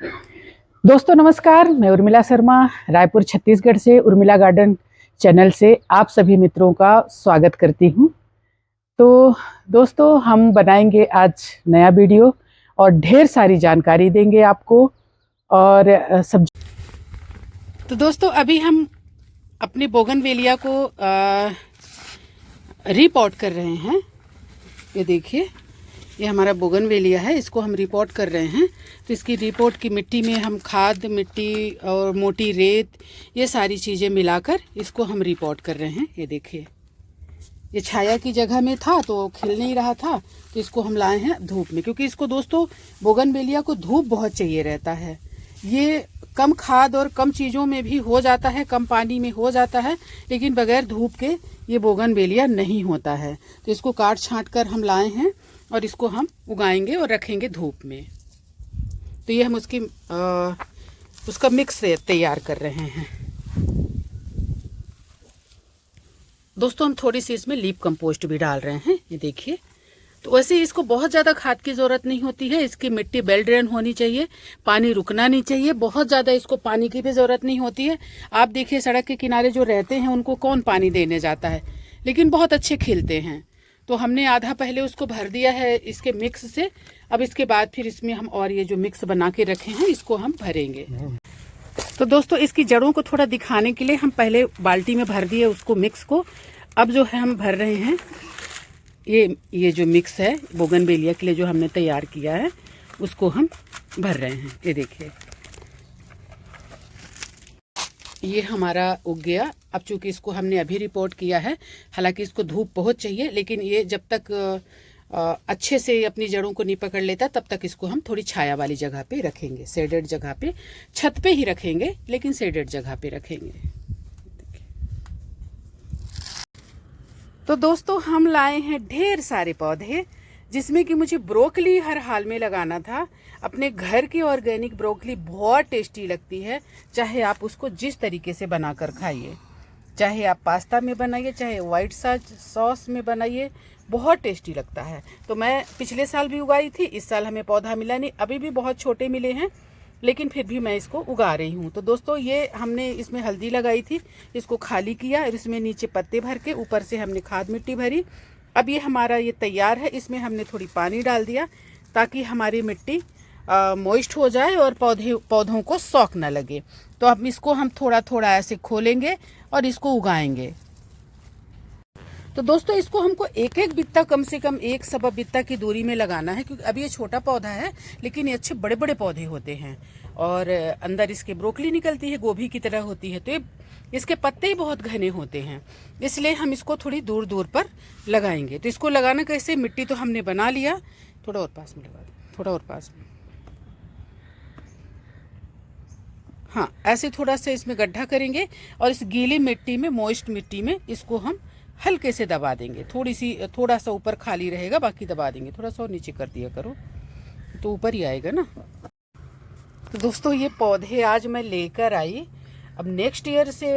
दोस्तों नमस्कार, मैं उर्मिला शर्मा रायपुर छत्तीसगढ़ से उर्मिला गार्डन चैनल से आप सभी मित्रों का स्वागत करती हूं। तो दोस्तों हम बनाएंगे आज नया वीडियो और ढेर सारी जानकारी देंगे आपको और तो दोस्तों अभी हम अपने बोगनवेलिया को रिपोर्ट कर रहे हैं। ये देखिए, ये हमारा बोगनवेलिया है, इसको हम रिपोर्ट कर रहे हैं। तो इसकी रिपोर्ट की मिट्टी में हम खाद, मिट्टी और मोटी रेत, ये सारी चीज़ें मिलाकर इसको हम रिपोर्ट कर रहे हैं। ये देखिए, ये छाया की जगह में था तो खिल नहीं रहा था, तो इसको हम लाए हैं धूप में, क्योंकि इसको दोस्तों बोगनवेलिया को धूप बहुत चाहिए रहता है। ये कम खाद और कम चीज़ों में भी हो जाता है, कम पानी में हो जाता है, लेकिन बगैर धूप के ये बोगनवेलिया नहीं होता है। तो इसको काट छाँट कर हम लाए हैं और इसको हम उगाएंगे और रखेंगे धूप में। तो ये हम उसका मिक्स तैयार कर रहे हैं। दोस्तों हम थोड़ी सी इसमें लीफ कंपोस्ट भी डाल रहे हैं। ये देखिए, तो वैसे इसको बहुत ज़्यादा खाद की ज़रूरत नहीं होती है। इसकी मिट्टी बेल ड्रेन होनी चाहिए, पानी रुकना नहीं चाहिए, बहुत ज़्यादा इसको पानी की भी ज़रूरत नहीं होती है। आप देखिए, सड़क के किनारे जो रहते हैं उनको कौन पानी देने जाता है, लेकिन बहुत अच्छे खिलते हैं। तो हमने आधा पहले उसको भर दिया है इसके मिक्स से। अब इसके बाद फिर इसमें हम और ये जो मिक्स बना के रखे हैं इसको हम भरेंगे। तो दोस्तों इसकी जड़ों को थोड़ा दिखाने के लिए हम पहले बाल्टी में भर दिए उसको, मिक्स को। अब जो है हम भर रहे हैं ये जो मिक्स है बोगनवेलिया के लिए जो हमने तैयार किया है उसको हम भर रहे हैं। ये देखिए, ये हमारा उग गया। अब चूंकि इसको हमने अभी रिपोर्ट किया है, हालांकि इसको धूप बहुत चाहिए, लेकिन ये जब तक अच्छे से अपनी जड़ों को नहीं पकड़ लेता तब तक इसको हम थोड़ी छाया वाली जगह पे रखेंगे, शेडेड जगह पे। छत पे ही रखेंगे, लेकिन शेडेड जगह पे रखेंगे। तो दोस्तों हम लाए हैं ढेर सारे पौधे, जिसमें कि मुझे ब्रोकली हर हाल में लगाना था। अपने घर की ऑर्गेनिक ब्रोकली बहुत टेस्टी लगती है, चाहे आप उसको जिस तरीके से बनाकर खाइए, चाहे आप पास्ता में बनाइए, चाहे वाइट सॉस में बनाइए, बहुत टेस्टी लगता है। तो मैं पिछले साल भी उगाई थी, इस साल हमें पौधा मिला नहीं, अभी भी बहुत छोटे मिले हैं, लेकिन फिर भी मैं इसको उगा रही हूँ। तो दोस्तों ये हमने इसमें हल्दी लगाई थी, इसको खाली किया और इसमें नीचे पत्ते भर के ऊपर से हमने खाद मिट्टी भरी। अब ये हमारा ये तैयार है। इसमें हमने थोड़ी पानी डाल दिया ताकि हमारी मिट्टी मॉइस्ट हो जाए और पौधों को शौक न लगे। तो अब इसको हम थोड़ा थोड़ा ऐसे खोलेंगे और इसको उगाएंगे। तो दोस्तों इसको हमको एक एक बित्ता, कम से कम 1 सवा बित्ता की दूरी में लगाना है, क्योंकि अभी ये छोटा पौधा है, लेकिन ये अच्छे बड़े बड़े पौधे होते हैं और अंदर इसके ब्रोकली निकलती है, गोभी की तरह होती है। तो ये इसके पत्ते ही बहुत घने होते हैं, इसलिए हम इसको थोड़ी दूर दूर पर लगाएंगे। तो इसको लगाना कैसे, मिट्टी तो हमने बना लिया, थोड़ा और पास में लगा दो, थोड़ा और पास में, हाँ ऐसे थोड़ा सा इसमें गड्ढा करेंगे और इस गीली मिट्टी में, मॉइस्ट मिट्टी में इसको हम हल्के से दबा देंगे। थोड़ा सा ऊपर खाली रहेगा, बाकी दबा देंगे। थोड़ा सा और नीचे कर दिया करो तो ऊपर ही आएगा ना। तो दोस्तों ये पौधे आज मैं लेकर आई। अब नेक्स्ट ईयर से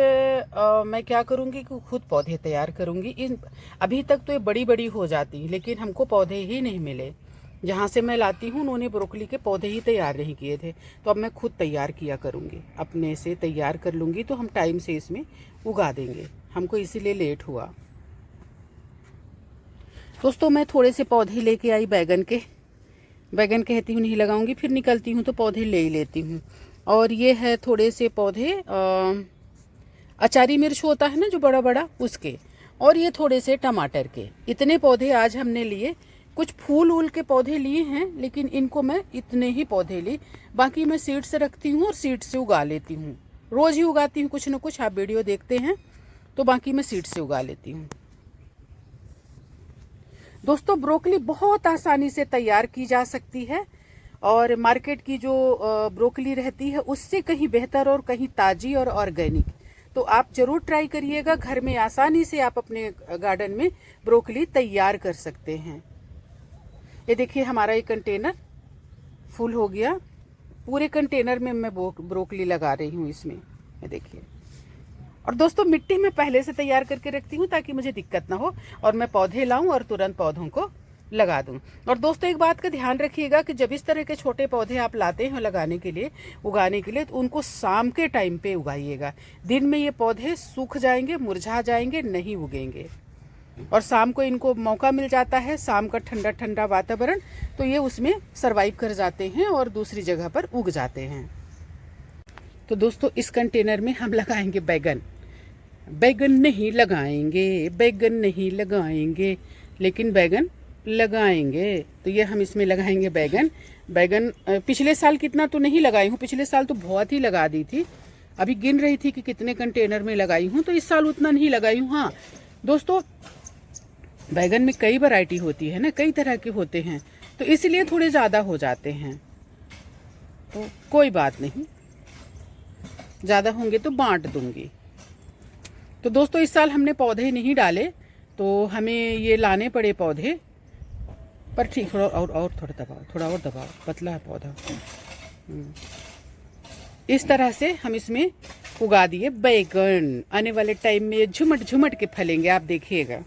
मैं क्या करूँगी कि खुद पौधे तैयार करूँगी। अभी तक तो ये बड़ी बड़ी हो जाती, लेकिन हमको पौधे ही नहीं मिले। जहाँ से मैं लाती हूँ उन्होंने ब्रोकली के पौधे ही तैयार नहीं किए थे, तो अब मैं खुद तैयार किया करूँगी, अपने से तैयार कर लूँगी, तो हम टाइम से इसमें उगा देंगे। हमको इसीलिए लेट हुआ। दोस्तों मैं थोड़े से पौधे लेके आई बैगन बैगन कहती हूँ नहीं लगाऊंगी, फिर निकलती हूँ तो पौधे ले ही लेती हूँ। और ये है थोड़े से पौधे अचारी मिर्च होता है ना जो बड़ा बड़ा, उसके। और ये थोड़े से टमाटर के। इतने पौधे आज हमने लिए। कुछ फूल वूल के पौधे लिए हैं, लेकिन इनको मैं इतने ही पौधे ली, बाकी मैं सीड से रखती हूँ और सीड से उगा लेती हूँ। रोज़ ही उगाती हूँ कुछ न कुछ, आप वीडियो देखते हैं, तो बाकी मैं सीड से उगा लेती हूँ। दोस्तों ब्रोकली बहुत आसानी से तैयार की जा सकती है और मार्केट की जो ब्रोकली रहती है उससे कहीं बेहतर और कहीं ताज़ी और ऑर्गेनिक। तो आप ज़रूर ट्राई करिएगा, घर में आसानी से आप अपने गार्डन में ब्रोकली तैयार कर सकते हैं। ये देखिए हमारा ये कंटेनर फुल हो गया। पूरे कंटेनर में मैं ब्रोकली लगा रही हूँ इसमें, ये देखिए। और दोस्तों मिट्टी मैं पहले से तैयार करके रखती हूँ ताकि मुझे दिक्कत ना हो और मैं पौधे लाऊं और तुरंत पौधों को लगा दूं। और दोस्तों एक बात का ध्यान रखिएगा कि जब इस तरह के छोटे पौधे आप लाते हैं लगाने के लिए, उगाने के लिए, तो उनको शाम के टाइम पे उगाइएगा। दिन में ये पौधे सूख जाएंगे, मुरझा जाएंगे, नहीं उगेंगे। और शाम को इनको मौका मिल जाता है, शाम का ठंडा ठंडा वातावरण, तो ये उसमें सरवाइव कर जाते हैं और दूसरी जगह पर उग जाते हैं। तो दोस्तों इस कंटेनर में हम लगाएंगे बैगन। बैगन नहीं लगाएंगे, बैगन नहीं लगाएंगे, लेकिन बैगन लगाएंगे। तो ये हम इसमें लगाएंगे बैगन। बैगन पिछले साल कितना तो नहीं लगाई हूँ, पिछले साल तो बहुत ही लगा दी थी। अभी गिन रही थी कि कितने कंटेनर में लगाई हूँ, तो इस साल उतना नहीं लगाई हूँ। हाँ दोस्तों, बैगन में कई वैरायटी होती है ना, कई तरह के होते हैं, तो इसलिए थोड़े ज़्यादा हो जाते हैं। तो कोई बात नहीं, ज़्यादा होंगे तो बांट दूंगी। तो दोस्तों इस साल हमने पौधे नहीं डाले, तो हमें ये लाने पड़े पौधे, पर ठीक, थोड़ा और थोड़ा दबाओ, थोड़ा और दबाओ, पतला है पौधा। इस तरह से हम इसमें उगा दिए बैगन। आने वाले टाइम में ये झुमट झुमट के फलेंगे, आप देखिएगा।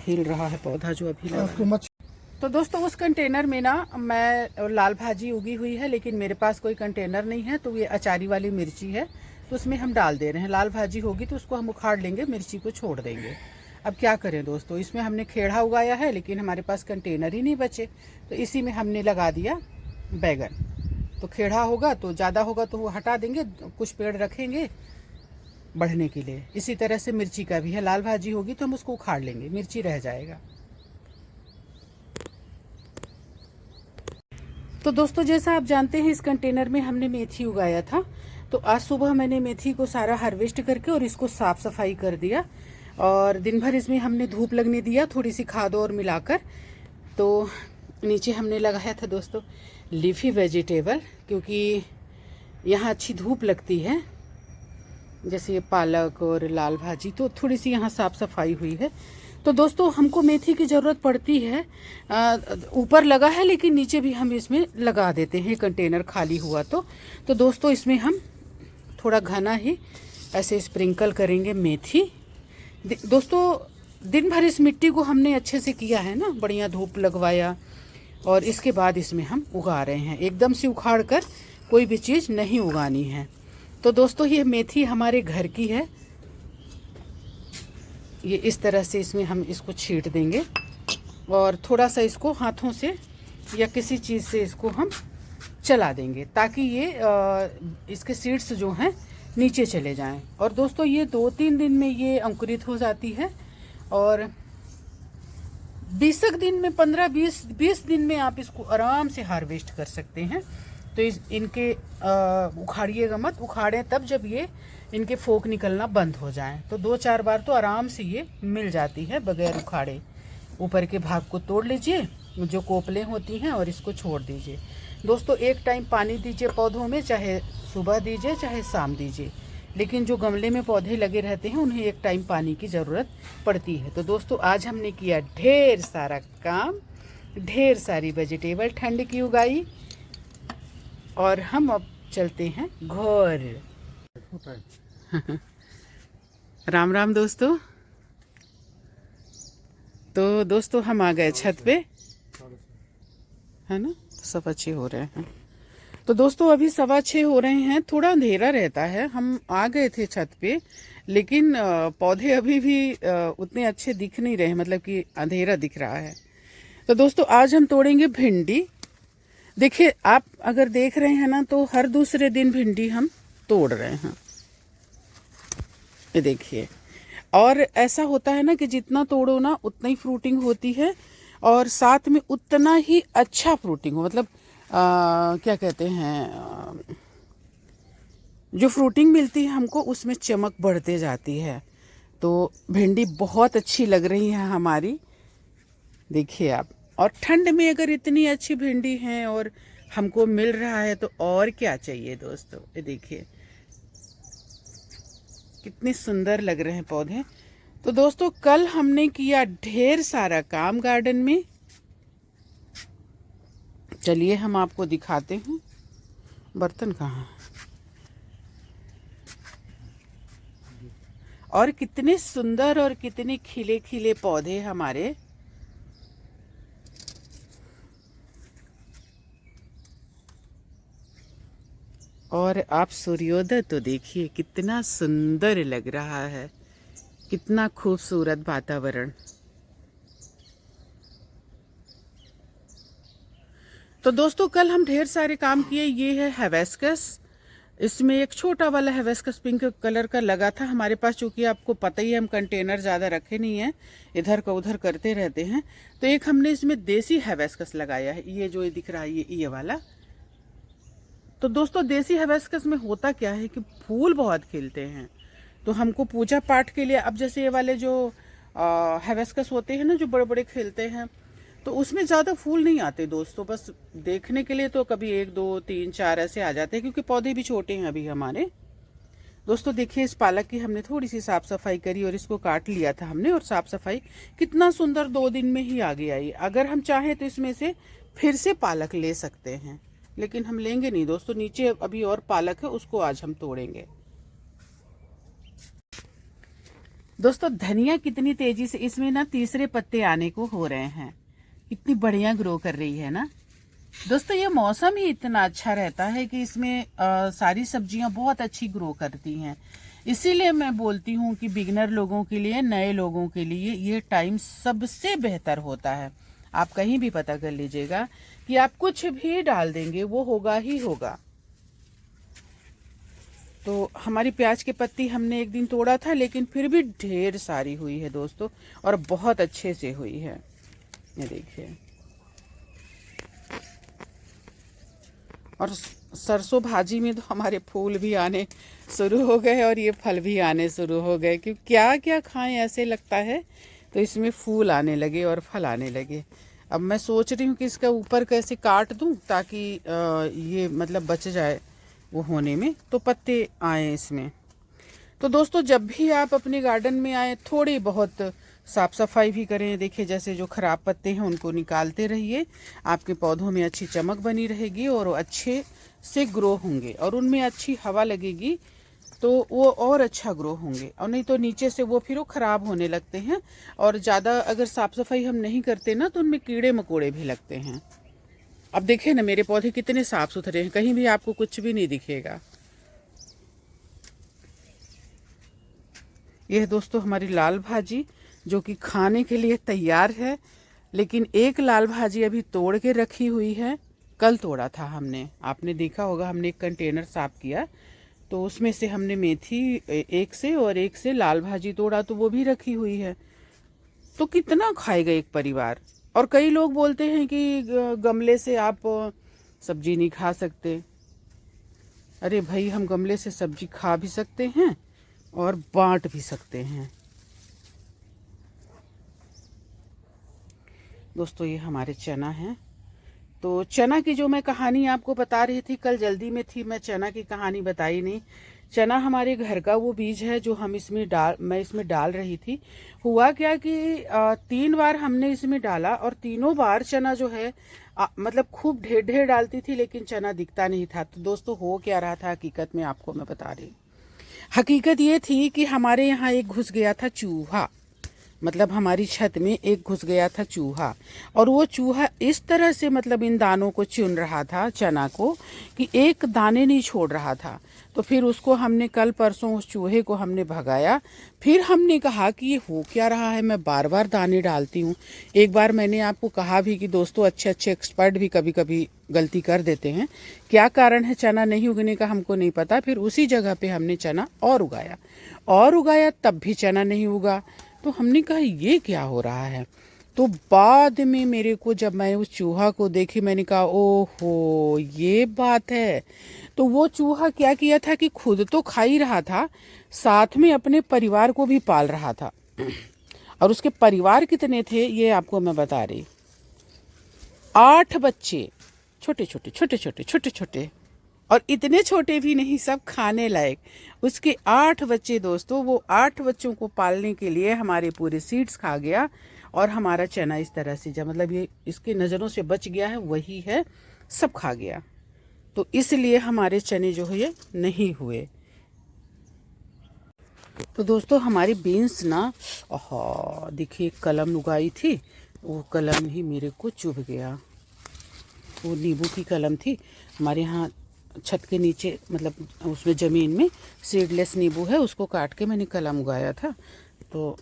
हिल रहा है पौधा जो अभी लगा। तो दोस्तों उस कंटेनर में ना मैं लाल भाजी उगी हुई है, लेकिन मेरे पास कोई कंटेनर नहीं है, तो ये अचारी वाली मिर्ची है, तो उसमें हम डाल दे रहे हैं। लाल भाजी होगी तो उसको हम उखाड़ लेंगे, मिर्ची को छोड़ देंगे। अब क्या करें दोस्तों, इसमें हमने खेड़ा उगाया है, लेकिन हमारे पास कंटेनर ही नहीं बचे, तो इसी में हमने लगा दिया बैगन। तो खेड़ा होगा तो ज़्यादा होगा तो वो हटा देंगे, कुछ पेड़ रखेंगे बढ़ने के लिए। इसी तरह से मिर्ची का भी है, लाल भाजी होगी तो हम उसको उखाड़ लेंगे, मिर्ची रह जाएगा। तो दोस्तों जैसा आप जानते हैं, इस कंटेनर में हमने मेथी उगाया था, तो आज सुबह मैंने मेथी को सारा हार्वेस्ट करके और इसको साफ सफाई कर दिया, और दिन भर इसमें हमने धूप लगने दिया, थोड़ी सी खाद और मिलाकर। तो नीचे हमने लगाया था दोस्तों लीफी वेजिटेबल, क्योंकि यहाँ अच्छी धूप लगती है, जैसे ये पालक और लाल भाजी, तो थोड़ी सी यहाँ साफ सफाई हुई है। तो दोस्तों हमको मेथी की ज़रूरत पड़ती है, ऊपर लगा है लेकिन नीचे भी हम इसमें लगा देते हैं कंटेनर खाली हुआ तो दोस्तों इसमें हम थोड़ा घना ही ऐसे स्प्रिंकल करेंगे मेथी। दोस्तों दिन भर इस मिट्टी को हमने अच्छे से किया है ना, बढ़िया धूप लगवाया, और इसके बाद इसमें हम उगा रहे हैं। एकदम से उखाड़ कर कोई भी चीज़ नहीं उगानी है। तो दोस्तों ये मेथी हमारे घर की है, ये इस तरह से इसमें हम इसको छींट देंगे, और थोड़ा सा इसको हाथों से या किसी चीज़ से इसको हम चला देंगे, ताकि ये इसके सीड्स जो हैं नीचे चले जाएं। और दोस्तों ये 2-3 दिन में ये अंकुरित हो जाती है, और 20 दिन में 15-20 दिन में आप इसको आराम से हार्वेस्ट कर सकते हैं। तो इनके उखाड़िएगा मत, उखाड़ें तब जब ये इनके फोक निकलना बंद हो जाएं। तो 2-4 बार तो आराम से ये मिल जाती है बगैर उखाड़े। ऊपर के भाग को तोड़ लीजिए, जो कोपलें होती हैं, और इसको छोड़ दीजिए। दोस्तों एक टाइम पानी दीजिए पौधों में, चाहे सुबह दीजिए चाहे शाम दीजिए, लेकिन जो गमले में पौधे लगे रहते हैं उन्हें एक टाइम पानी की ज़रूरत पड़ती है। तो दोस्तों आज हमने किया ढेर सारा काम, ढेर सारी वेजिटेबल ठंड की उगाई, और हम अब चलते हैं घर। राम राम दोस्तों। तो दोस्तों हम आ गए छत पे, है ना, सब अच्छे हो रहे हैं। तो दोस्तों अभी 6:15 हो रहे हैं, थोड़ा अंधेरा रहता है। हम आ गए थे छत पे, लेकिन पौधे अभी भी उतने अच्छे दिख नहीं रहे, मतलब कि अंधेरा दिख रहा है। तो दोस्तों आज हम तोड़ेंगे भिंडी। देखिए आप अगर देख रहे हैं ना, तो हर दूसरे दिन भिंडी हम तोड़ रहे हैं, ये देखिए। और ऐसा होता है ना कि जितना तोड़ो ना उतना ही फ्रूटिंग होती है, और साथ में उतना ही अच्छा फ्रूटिंग हो, मतलब क्या कहते हैं, जो फ्रूटिंग मिलती है हमको उसमें चमक बढ़ते जाती है। तो भिंडी बहुत अच्छी लग रही है हमारी, देखिए आप। और ठंड में अगर इतनी अच्छी भिंडी है और हमको मिल रहा है तो और क्या चाहिए दोस्तों। ये देखिए कितने सुंदर लग रहे हैं पौधे। तो दोस्तों कल हमने किया ढेर सारा काम गार्डन में, चलिए हम आपको दिखाते हैं। बर्तन कहाँ है? और कितने सुंदर और कितने खिले खिले पौधे हमारे। और आप सूर्योदय तो देखिए कितना सुंदर लग रहा है, कितना खूबसूरत वातावरण। तो दोस्तों कल हम ढेर सारे काम किए। ये है हिबिस्कस, इसमें एक छोटा वाला हिबिस्कस पिंक कलर का लगा था हमारे पास, चूंकि आपको पता ही है हम कंटेनर ज़्यादा रखे नहीं हैं, इधर का उधर करते रहते हैं। तो एक हमने इसमें देसी हिबिस्कस लगाया है, ये जो दिख रहा है ये वाला। तो दोस्तों देसी हिबिस्कस में होता क्या है कि फूल बहुत खिलते हैं। तो हमको पूजा पाठ के लिए, अब जैसे ये वाले जो हिबिस्कस होते हैं ना जो बड़े बड़े खिलते हैं, तो उसमें ज़्यादा फूल नहीं आते दोस्तों, बस देखने के लिए तो कभी 1 2 3 4 ऐसे आ जाते हैं, क्योंकि पौधे भी छोटे हैं अभी हमारे। दोस्तों देखिए इस पालक की हमने थोड़ी सी साफ़ सफाई करी और इसको काट लिया था हमने, और साफ़ सफाई कितना सुंदर 2 दिन में ही आ गया ये। अगर हम चाहें तो इसमें से फिर से पालक ले सकते हैं, लेकिन हम लेंगे नहीं दोस्तों। नीचे अभी और पालक है, उसको आज हम तोड़ेंगे। दोस्तों धनिया कितनी तेजी से इसमें ना तीसरे पत्ते आने को हो रहे हैं, इतनी बढ़िया ग्रो कर रही है ना दोस्तों। ये मौसम ही इतना अच्छा रहता है कि इसमें सारी सब्जियां बहुत अच्छी ग्रो करती हैं। इसीलिए मैं बोलती हूँ कि बिगिनर लोगों के लिए, नए लोगों के लिए ये टाइम सबसे बेहतर होता है। आप कहीं भी पता कर लीजिएगा कि आप कुछ भी डाल देंगे वो होगा ही होगा। तो हमारी प्याज की पत्ती हमने एक दिन तोड़ा था, लेकिन फिर भी ढेर सारी हुई है दोस्तों, और बहुत अच्छे से हुई है। ये देखिए, और सरसों भाजी में तो हमारे फूल भी आने शुरू हो गए और ये फल भी आने शुरू हो गए, कि क्या क्या खाएं ऐसे लगता है। तो इसमें फूल आने लगे और फल आने लगे। अब मैं सोच रही हूँ कि इसका ऊपर कैसे काट दूँ ताकि ये मतलब बच जाए वो होने में, तो पत्ते आए इसमें। तो दोस्तों जब भी आप अपने गार्डन में आए थोड़ी बहुत साफ़ सफाई भी करें। देखिए जैसे जो ख़राब पत्ते हैं उनको निकालते रहिए, आपके पौधों में अच्छी चमक बनी रहेगी और अच्छे से ग्रो होंगे, और उनमें अच्छी हवा लगेगी तो वो और अच्छा ग्रो होंगे। और नहीं तो नीचे से वो फिर वो ख़राब होने लगते हैं, और ज़्यादा अगर साफ़ सफाई हम नहीं करते ना तो उनमें कीड़े मकोड़े भी लगते हैं। अब देखिए ना मेरे पौधे कितने साफ़ सुथरे हैं, कहीं भी आपको कुछ भी नहीं दिखेगा। यह दोस्तों हमारी लाल भाजी जो कि खाने के लिए तैयार है, लेकिन एक लाल भाजी अभी तोड़ के रखी हुई है। कल तोड़ा था हमने, आपने देखा होगा, हमने एक कंटेनर साफ किया तो उसमें से हमने मेथी एक से और एक से लाल भाजी तोड़ा, तो वो भी रखी हुई है। तो कितना खाएगा एक परिवार। और कई लोग बोलते हैं कि गमले से आप सब्जी नहीं खा सकते। अरे भाई, हम गमले से सब्जी खा भी सकते हैं और बांट भी सकते हैं। दोस्तों ये हमारे चना हैं। तो चना की जो मैं कहानी आपको बता रही थी, कल जल्दी में थी, मैं चना की कहानी बताई नहीं। चना हमारे घर का वो बीज है जो हम मैं इसमें डाल रही थी। हुआ क्या कि 3 बार हमने इसमें डाला, और तीनों बार चना जो है मतलब खूब ढेर ढेर डालती थी, लेकिन चना दिखता नहीं था। तो दोस्तों हो क्या रहा था हकीकत में आपको मैं बता रही। हकीकत ये थी कि हमारे यहाँ एक घुस गया था चूहा, मतलब हमारी छत में एक घुस गया था चूहा, और वो चूहा इस तरह से मतलब इन दानों को चुन रहा था, चना को, कि एक दाने नहीं छोड़ रहा था। तो फिर उसको हमने कल परसों उस चूहे को हमने भगाया। फिर हमने कहा कि ये हो क्या रहा है, मैं बार बार दाने डालती हूँ। एक बार मैंने आपको कहा भी कि दोस्तों अच्छे अच्छे एक्सपर्ट भी कभी कभी गलती कर देते हैं। क्या कारण है चना नहीं उगने का हमको नहीं पता। फिर उसी जगह पे हमने चना और उगाया तब भी चना नहीं उगा। तो हमने कहा ये क्या हो रहा है। तो बाद में मेरे को जब मैं उस चूहा को देखी, मैंने कहा ओहो ये बात है। तो वो चूहा क्या किया था कि खुद तो खा ही रहा था, साथ में अपने परिवार को भी पाल रहा था। और उसके परिवार कितने थे ये आपको मैं बता रही। 8 बच्चे, छोटे, और इतने छोटे भी नहीं, सब खाने लायक। उसके 8 बच्चे दोस्तों, वो 8 बच्चों को पालने के लिए हमारे पूरे सीड्स खा गया, और हमारा चना इस तरह से जब मतलब ये इसके नज़रों से बच गया है, वही है, सब खा गया। तो इसलिए हमारे चने जो है ये नहीं हुए। तो दोस्तों हमारी बीन्स ना, हाँ देखिए कलम उगाई थी, वो कलम ही मेरे को चुभ गया। वो नींबू की कलम थी हमारे यहाँ छत के नीचे, मतलब उसमें ज़मीन में सीडलेस नींबू है, उसको काट के मैंने कलम उगाया था, तो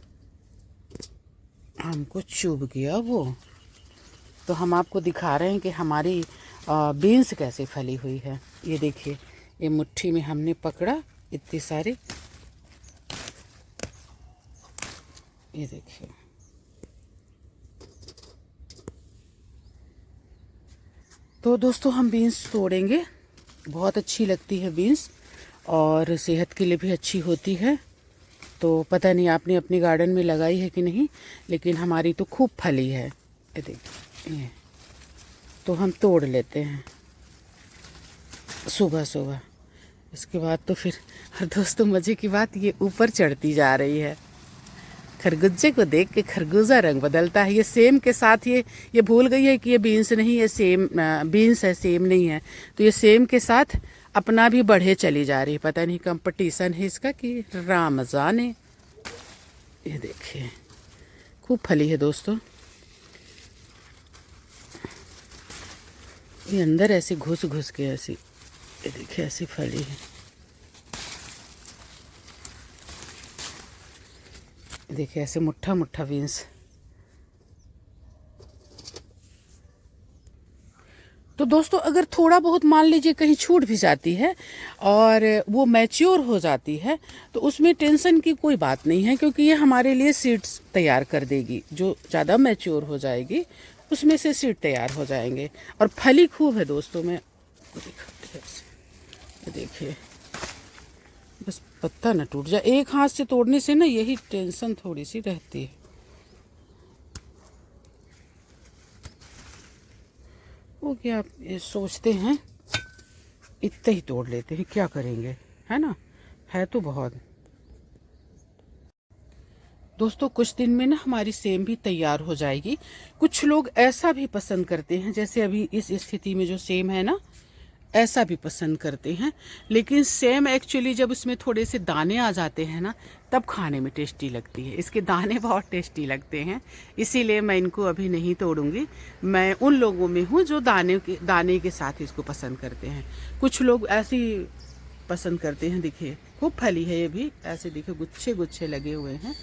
हमको चुभ गया वो। तो हम आपको दिखा रहे हैं कि हमारी बीन्स कैसे फली हुई है। ये देखिए, ये मुट्ठी में हमने पकड़ा इतनी सारी, ये देखिए। तो दोस्तों हम बीन्स तोड़ेंगे, बहुत अच्छी लगती है बीन्स और सेहत के लिए भी अच्छी होती है। तो पता नहीं आपने अपने गार्डन में लगाई है कि नहीं, लेकिन हमारी तो खूब फली है। ये देखिए, तो हम तोड़ लेते हैं सुबह सुबह। इसके बाद तो फिर, और दोस्तों मज़े की बात, ये ऊपर चढ़ती जा रही है। खरबूजे को देख के खरबूजा रंग बदलता है। ये सेम के साथ ये भूल गई है कि ये बीन्स नहीं, ये सेम बीन्स है, सेम नहीं है। तो ये सेम के साथ अपना भी बढ़े चली जा रही है। पता नहीं कंपटीशन है इसका कि राम जाने। ये देखिए खूब फली है दोस्तों। ये अंदर ऐसे घुस घुस के ऐसी, ये देखिए ऐसी फली है। देखिए ऐसे मुट्ठा मुट्ठा बीन्स। तो दोस्तों अगर थोड़ा बहुत मान लीजिए कहीं छूट भी जाती है और वो मैच्योर हो जाती है, तो उसमें टेंशन की कोई बात नहीं है, क्योंकि ये हमारे लिए सीड्स तैयार कर देगी। जो ज़्यादा मैच्योर हो जाएगी उसमें से सीड तैयार हो जाएंगे। और फली खूब है दोस्तों। मैं देखिए, बस पत्ता ना टूट जाए। एक हाथ से तोड़ने से ना यही टेंशन थोड़ी सी रहती है। वो क्या आप ये सोचते हैं इतना ही तोड़ लेते हैं, क्या करेंगे, है ना, है तो बहुत। दोस्तों कुछ दिन में ना हमारी सेम भी तैयार हो जाएगी। कुछ लोग ऐसा भी पसंद करते हैं, जैसे अभी इस स्थिति में जो सेम है ना, ऐसा भी पसंद करते हैं। लेकिन सेम एक्चुअली जब उसमें थोड़े से दाने आ जाते हैं ना, तब खाने में टेस्टी लगती है। इसके दाने बहुत टेस्टी लगते हैं, इसीलिए मैं इनको अभी नहीं तोड़ूंगी। मैं उन लोगों में हूँ जो दाने के साथ इसको पसंद करते हैं। कुछ लोग ऐसी पसंद करते हैं। देखिए खूब फली है ये भी, ऐसे देखिए गुच्छे गुच्छे लगे हुए हैं।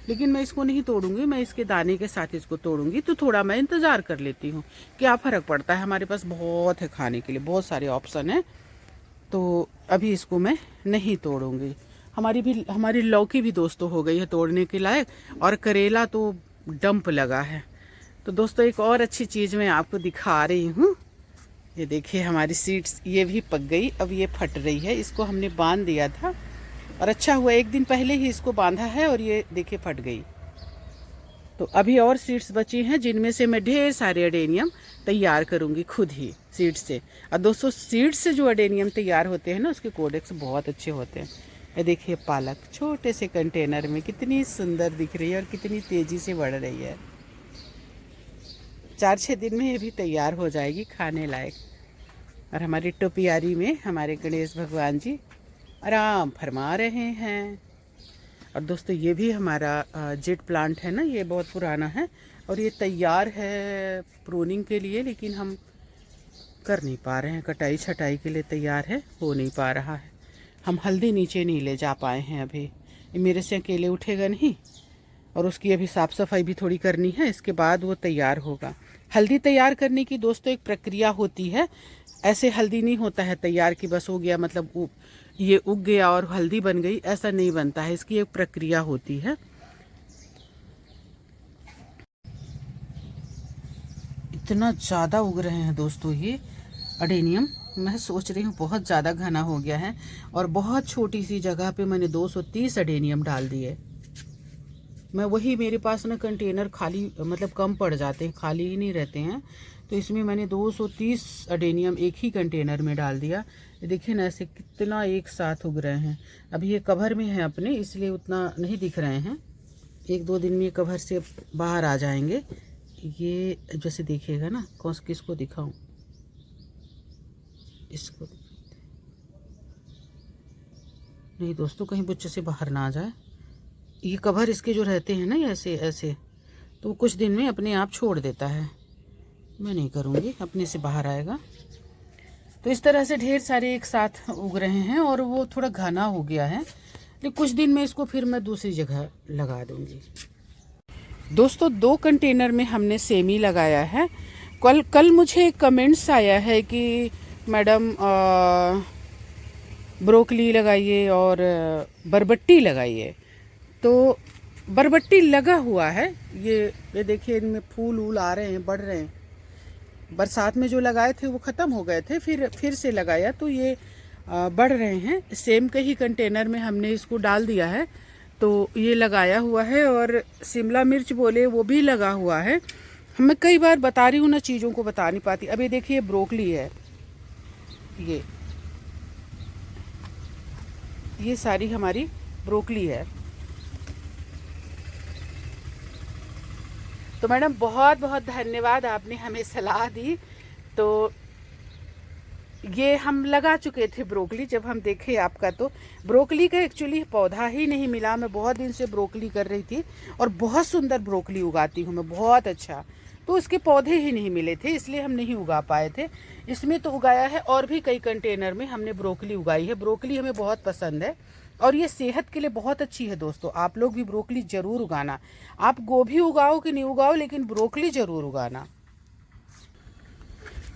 लेकिन मैं इसको नहीं तोड़ूंगी, मैं इसके दाने के साथ इसको तोड़ूंगी। तो थोड़ा मैं इंतज़ार कर लेती हूँ, क्या फ़र्क पड़ता है, हमारे पास बहुत है खाने के लिए, बहुत सारे ऑप्शन हैं। तो अभी इसको मैं नहीं तोड़ूंगी। हमारी लौकी भी दोस्तों हो गई है तोड़ने के लायक, और करेला तो डंप लगा है। तो दोस्तों एक और अच्छी चीज़ मैं आपको दिखा रही हूँ। ये देखिए हमारी सीड्स ये भी पक गई, अब ये फट रही है। इसको हमने बांध दिया था और अच्छा हुआ एक दिन पहले ही इसको बांधा है, और ये देखिए फट गई। तो अभी और सीड्स बची हैं, जिनमें से मैं ढेर सारे अडेनियम तैयार करूंगी खुद ही सीड से। और दोस्तों सीड से जो अडेनियम तैयार होते हैं ना, उसके कोडेक्स बहुत अच्छे होते हैं। ये देखिए पालक छोटे से कंटेनर में कितनी सुंदर दिख रही है और कितनी तेज़ी से बढ़ रही है। 4-6 दिन में ये भी तैयार हो जाएगी खाने लायक। और हमारी टोपियारी में हमारे गणेश भगवान जी आराम फरमा रहे हैं। और दोस्तों ये भी हमारा जेट प्लांट है ना, ये बहुत पुराना है और ये तैयार है प्रूनिंग के लिए, लेकिन हम कर नहीं पा रहे हैं। कटाई छटाई के लिए तैयार है, हो नहीं पा रहा है। हम हल्दी नीचे नहीं ले जा पाए हैं अभी, ये मेरे से अकेले उठेगा नहीं, और उसकी अभी साफ़ सफाई भी थोड़ी करनी है, इसके बाद वो तैयार होगा। हल्दी तैयार करने की दोस्तों एक प्रक्रिया होती है, ऐसे हल्दी नहीं होता है तैयार कि बस हो गया, मतलब ये उग गया और हल्दी बन गई, ऐसा नहीं बनता है। इसकी एक प्रक्रिया होती है। इतना ज़्यादा उग रहे हैं दोस्तों ये अडेनियम, मैं सोच रही हूँ बहुत ज़्यादा घना हो गया है। और बहुत छोटी सी जगह पे मैंने 230 अडेनियम डाल दिए। मैं वही, मेरे पास ना कंटेनर खाली, मतलब कम पड़ जाते हैं, खाली ही नहीं रहते हैं। तो इसमें मैंने 230 अडेनियम एक ही कंटेनर में डाल दिया। ये देखिए ना ऐसे कितना एक साथ उग रहे हैं। अभी ये कवर में है अपने, इसलिए उतना नहीं दिख रहे हैं। 1-2 दिन में ये कवर से बाहर आ जाएंगे। ये जैसे देखिएगा ना, किसको दिखाऊं, इसको नहीं दोस्तों, कहीं बुच्चे से बाहर ना आ जाए। ये कवर इसके जो रहते हैं ना ऐसे ऐसे, तो कुछ दिन में अपने आप छोड़ देता है। मैं नहीं करूँगी, अपने से बाहर आएगा। तो इस तरह से ढेर सारे एक साथ उग रहे हैं और वो थोड़ा घना हो गया है, लेकिन कुछ दिन में इसको फिर मैं दूसरी जगह लगा दूँगी। दोस्तों 2 कंटेनर में हमने सेमी लगाया है। कल मुझे कमेंट्स आया है कि मैडम ब्रोकली लगाइए और बरबट्टी लगाइए। तो बरबट्टी लगा हुआ है, ये देखिए इनमें फूल वूल आ रहे हैं, बढ़ रहे हैं। बरसात में जो लगाए थे वो ख़त्म हो गए थे, फिर से लगाया तो ये बढ़ रहे हैं। सेम के ही कंटेनर में हमने इसको डाल दिया है, तो ये लगाया हुआ है। और शिमला मिर्च बोले वो भी लगा हुआ है। मैं कई बार बता रही हूँ ना, चीज़ों को बता नहीं पाती। अब ये देखिए ब्रोकली है, ये सारी हमारी ब्रोकली है। तो मैडम बहुत बहुत धन्यवाद, आपने हमें सलाह दी। तो ये हम लगा चुके थे ब्रोकली, जब हम देखे आपका तो ब्रोकली का एक्चुअली पौधा ही नहीं मिला। मैं बहुत दिन से ब्रोकली कर रही थी और बहुत सुंदर ब्रोकली उगाती हूँ मैं, बहुत अच्छा। तो उसके पौधे ही नहीं मिले थे, इसलिए हम नहीं उगा पाए थे। इसमें तो उगाया है, और भी कई कंटेनर में हमने ब्रोकली उगाई है। ब्रोकली हमें बहुत पसंद है और ये सेहत के लिए बहुत अच्छी है। दोस्तों आप लोग भी ब्रोकली ज़रूर उगाना। आप गोभी उगाओ कि नहीं उगाओ, लेकिन ब्रोकली ज़रूर उगाना।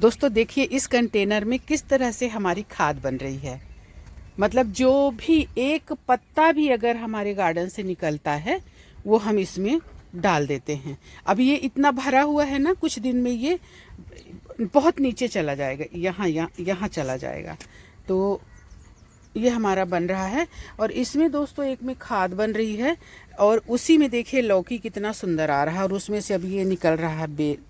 दोस्तों देखिए इस कंटेनर में किस तरह से हमारी खाद बन रही है। मतलब जो भी एक पत्ता भी अगर हमारे गार्डन से निकलता है वो हम इसमें डाल देते हैं। अब ये इतना भरा हुआ है ना, कुछ दिन में ये बहुत नीचे चला जाएगा, यहाँ चला जाएगा। तो ये हमारा बन रहा है। और इसमें दोस्तों एक में खाद बन रही है, और उसी में देखिए लौकी कितना सुंदर आ रहा है। और उसमें से अब ये निकल रहा है,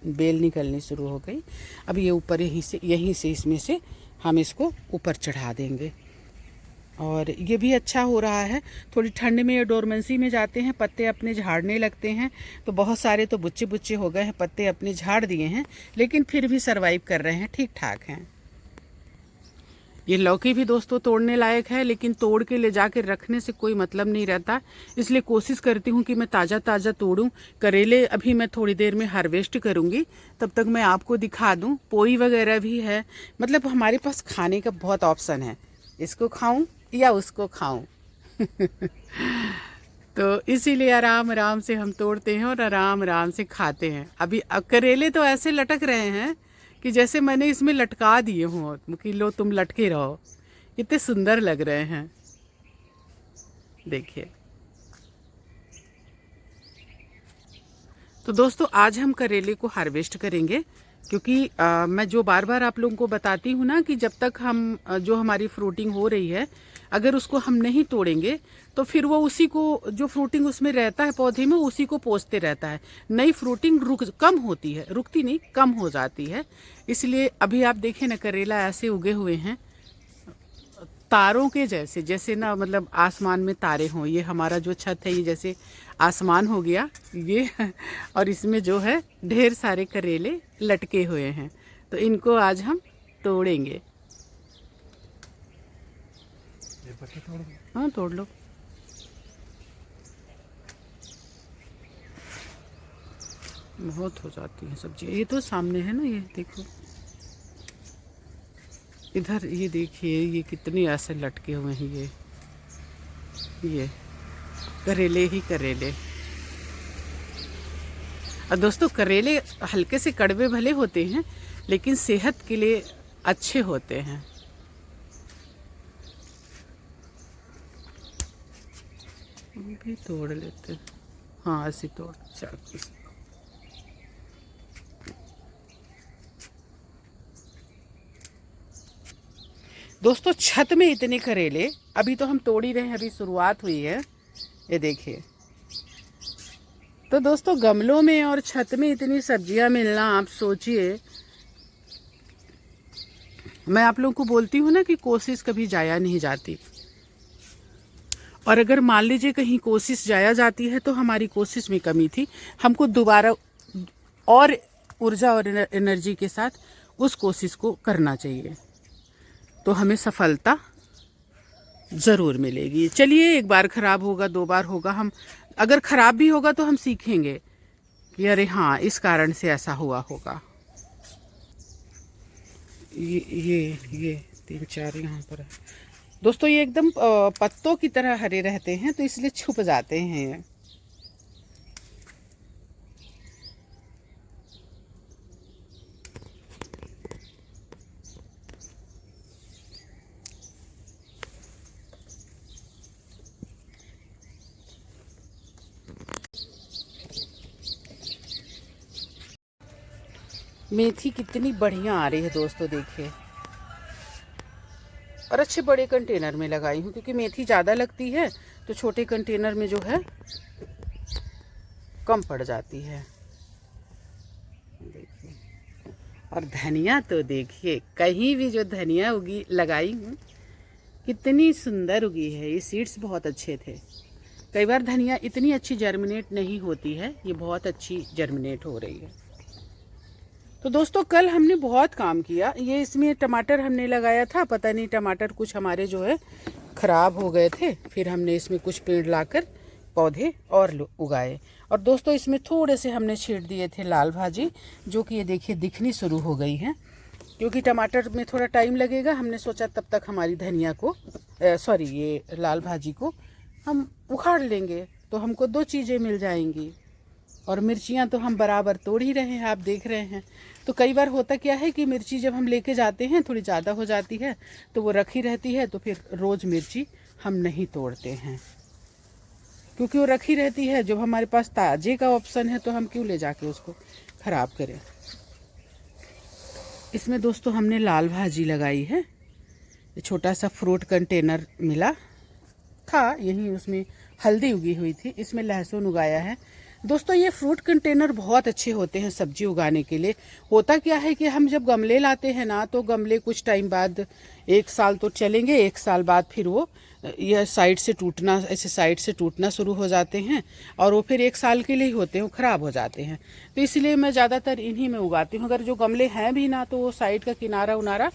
बेल निकलनी शुरू हो गई। अब ये ऊपर यहीं से इसमें से हम इसको ऊपर चढ़ा देंगे। और ये भी अच्छा हो रहा है। थोड़ी ठंड में ये डोरमेंसी में जाते हैं, पत्ते अपने झाड़ने लगते हैं। तो बहुत सारे तो बुच्चे बुच्चे हो गए हैं, पत्ते अपने झाड़ दिए हैं, लेकिन फिर भी सरवाइव कर रहे हैं, ठीक ठाक हैं। ये लौकी भी दोस्तों तोड़ने लायक है, लेकिन तोड़ के ले जाके रखने से कोई मतलब नहीं रहता। इसलिए कोशिश करती हूँ कि मैं ताज़ा ताज़ा तोड़ूँ। करेले अभी मैं थोड़ी देर में हार्वेस्ट करूँगी, तब तक मैं आपको दिखा दूँ। पोई वगैरह भी है, मतलब हमारे पास खाने का बहुत ऑप्शन है, इसको खाऊँ या उसको खाऊँ। तो इसीलिए आराम आराम से हम तोड़ते हैं और आराम आराम से खाते हैं। अभी करेले तो ऐसे लटक रहे हैं कि जैसे मैंने इसमें लटका दिए हों कि लो तुम लटके रहो। कितने सुंदर लग रहे हैं, देखिए। तो दोस्तों आज हम करेले को हार्वेस्ट करेंगे, क्योंकि मैं जो बार बार आप लोगों को बताती हूँ ना कि जब तक हम जो हमारी फ्रूटिंग हो रही है, अगर उसको हम नहीं तोड़ेंगे तो फिर वो उसी को, जो फ्रूटिंग उसमें रहता है पौधे में, उसी को पोसते रहता है। नई फ्रूटिंग कम होती है, रुकती नहीं, कम हो जाती है। इसलिए अभी आप देखें ना, करेला ऐसे उगे हुए हैं तारों के जैसे, जैसे ना मतलब आसमान में तारे हों। ये हमारा जो छत है ये जैसे आसमान हो गया ये। और इसमें जो है ढेर सारे करेले लटके हुए हैं, तो इनको आज हम तोड़ेंगे। हाँ तोड़ लो। बहुत हो जाती है सब्जी। ये तो सामने है ना, ये देखो इधर, ये देखिए ये कितने ऐसे लटके हुए हैं। ये करेले ही करेले। और दोस्तों करेले हल्के से कड़वे भले होते हैं, लेकिन सेहत के लिए अच्छे होते हैं। भी तोड़ लेते हैं, हाँ ऐसे तोड़ चाकू से। दोस्तों छत में इतने करेले, अभी तो हम तोड़ ही रहे हैं, अभी शुरुआत हुई है, ये देखिए। तो दोस्तों गमलों में और छत में इतनी सब्जियां मिलना, आप सोचिए। मैं आप लोगों को बोलती हूँ ना कि कोशिश कभी जाया नहीं जाती। और अगर मान लीजिए कहीं कोशिश जाया जाती है तो हमारी कोशिश में कमी थी, हमको दोबारा और ऊर्जा और एनर्जी के साथ उस कोशिश को करना चाहिए, तो हमें सफलता ज़रूर मिलेगी। चलिए, एक बार ख़राब होगा, 2 बार होगा, हम अगर ख़राब भी होगा तो हम सीखेंगे कि अरे हाँ इस कारण से ऐसा हुआ होगा। ये 3-4 यहाँ पर है दोस्तों। ये एकदम पत्तों की तरह हरे रहते हैं तो इसलिए छुप जाते हैं ये। मेथी कितनी बढ़िया आ रही है दोस्तों, देखिए। और अच्छे बड़े कंटेनर में लगाई हूँ क्योंकि मेथी ज़्यादा लगती है तो छोटे कंटेनर में जो है कम पड़ जाती है। देखिए, और धनिया तो देखिए, कहीं भी जो धनिया उगी लगाई हूँ कितनी सुंदर उगी है। ये सीड्स बहुत अच्छे थे। कई बार धनिया इतनी अच्छी जर्मिनेट नहीं होती है, ये बहुत अच्छी जर्मिनेट हो रही है। तो दोस्तों कल हमने बहुत काम किया। ये इसमें टमाटर हमने लगाया था, पता नहीं टमाटर कुछ हमारे जो है ख़राब हो गए थे, फिर हमने इसमें कुछ पेड़ लाकर पौधे और उगाए। और दोस्तों इसमें थोड़े से हमने छींट दिए थे लाल भाजी, जो कि ये देखिए दिखनी शुरू हो गई हैं। क्योंकि टमाटर में थोड़ा टाइम लगेगा, हमने सोचा तब तक हमारी धनिया को ये लाल भाजी को हम उखाड़ लेंगे तो हमको 2 चीज़ें मिल जाएंगी। और मिर्चियाँ तो हम बराबर तोड़ ही रहे हैं, आप देख रहे हैं। तो कई बार होता क्या है कि मिर्ची जब हम लेके जाते हैं थोड़ी ज़्यादा हो जाती है तो वो रखी रहती है, तो फिर रोज़ मिर्ची हम नहीं तोड़ते हैं क्योंकि वो रखी रहती है। जब हमारे पास ताज़े का ऑप्शन है तो हम क्यों ले जाके उसको ख़राब करें। इसमें दोस्तों हमने लाल भाजी लगाई है। ये छोटा सा फ्रूट कंटेनर मिला था, यहीं उसमें हल्दी उगी हुई थी, इसमें लहसुन उगाया है। दोस्तों ये फ्रूट कंटेनर बहुत अच्छे होते हैं सब्जी उगाने के लिए। होता क्या है कि हम जब गमले लाते हैं ना, तो गमले कुछ टाइम बाद 1 साल तो चलेंगे, 1 साल बाद फिर वो यह साइड से टूटना, ऐसे साइड से टूटना शुरू हो जाते हैं और वो फिर 1 साल के लिए ही होते हैं, वो ख़राब हो जाते हैं। तो इसलिए मैं ज़्यादातर इन्हीं में उगाती हूँ। अगर जो गमले हैं भी ना तो वो साइड का किनारा उनारा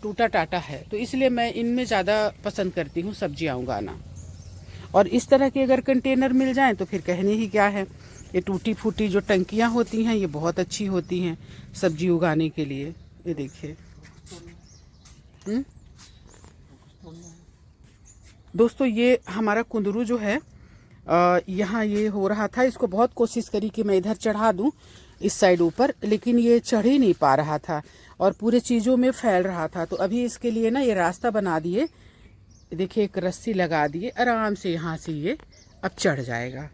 टूटा टाटा है, तो इसलिए मैं इनमें ज़्यादा पसंद करती हूँ सब्जियाँ उगाना। और इस तरह के अगर कंटेनर मिल जाएँ तो फिर कहने ही क्या है। ये टूटी फूटी जो टंकियाँ होती हैं ये बहुत अच्छी होती हैं सब्जी उगाने के लिए। ये देखिए दोस्तों, ये हमारा कुंदरू जो है यहाँ ये हो रहा था। इसको बहुत कोशिश करी कि मैं इधर चढ़ा दूँ इस साइड ऊपर, लेकिन ये चढ़ ही नहीं पा रहा था और पूरे चीज़ों में फैल रहा था। तो अभी इसके लिए ना ये रास्ता बना दिए, देखिए एक रस्सी लगा दिए, आराम से यहाँ से ये अब चढ़ जाएगा।